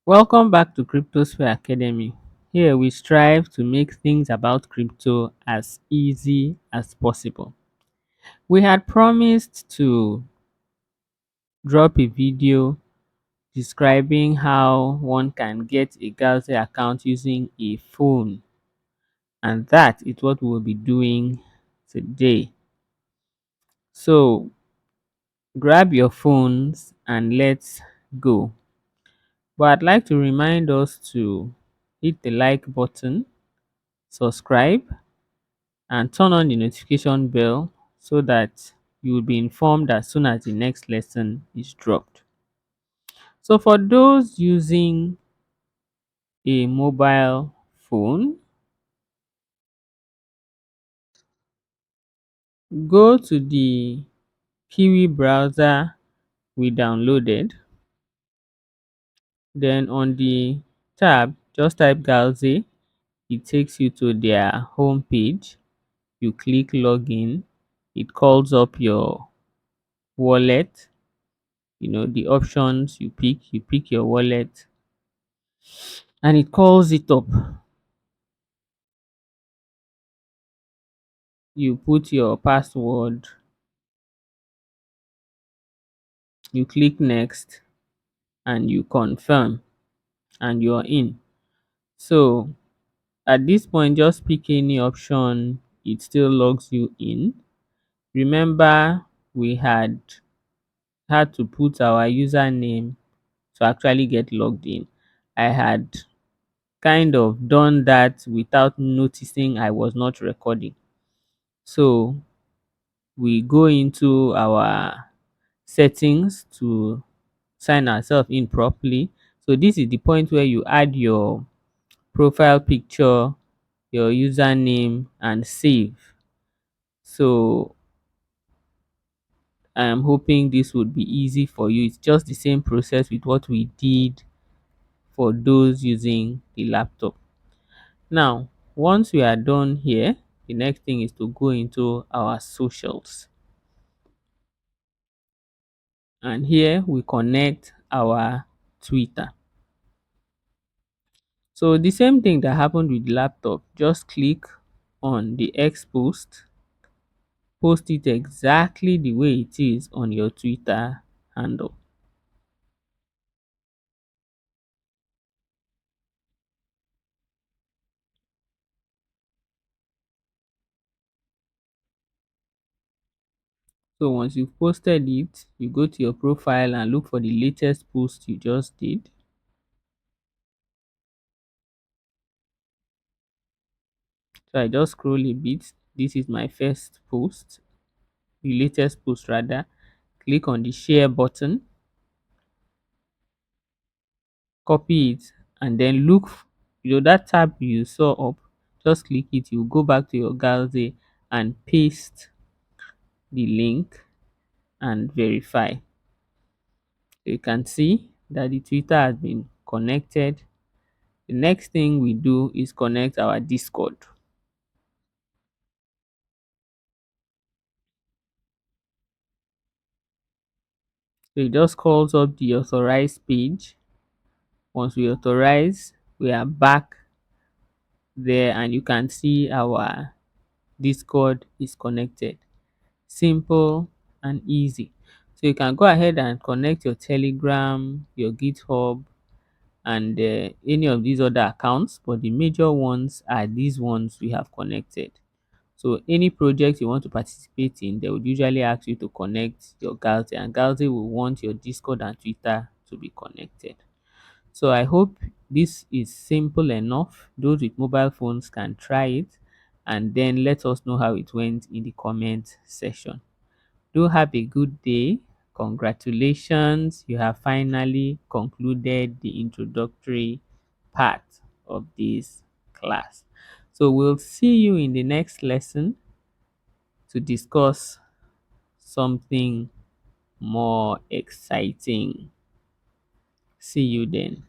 Welcome back to Cryptosphere Academy. Here we strive to make things about crypto as easy as possible. We had promised to drop a video describing how one can get a Galxe account using a phone, and that is what we will be doing today. So grab your phones and let's go. But I'd like to remind us to hit the like button, subscribe, and turn on the notification bell so that you will be informed as soon as the next lesson is dropped. So for those using a mobile phone, go to the Kiwi browser we downloaded. Then on the tab, just type Galxe. It takes you to their home page. You click login. It calls up your wallet. The options you pick your wallet and it calls it up. You put your password, you click next, and you confirm, and you're in. So at this point, just pick any option, it still logs you in. Remember, we had to put our username to actually get logged in. I had kind of done that without noticing I was not recording. So we go into our settings to sign ourselves in properly. So this is the point where you add your profile picture, your username, and save. So I am hoping this would be easy for you. It's just the same process with what we did for those using the laptop. Now, once we are done here, the next thing is to go into our socials. And here we connect our Twitter. So the same thing that happened with the laptop, just click on the X post it exactly the way it is on your Twitter handle. So once you've posted it, you go to your profile and look for the latest post you just did. So I just scroll a bit. This is my first post, the latest post rather. Click on the share button, copy it, and then that tab you saw up, just click it. You go back to your Galze and paste the link and verify. So you can see that the Twitter has been connected. The next thing we do is connect our Discord. So it just calls up the authorized page. Once we authorize, we are back there and you can see our Discord is connected. Simple and easy. So you can go ahead and connect your Telegram, your GitHub, and any of these other accounts, but the major ones are these ones we have connected. So any project you want to participate in, they would usually ask you to connect your Galxe, and Galxe will want your Discord and Twitter to be connected. So I hope this is simple enough. Those with mobile phones can try it and then let us know how it went in the comment section. Do have a good day. Congratulations, you have finally concluded the introductory part of this class. So we'll see you in the next lesson to discuss something more exciting. See you then.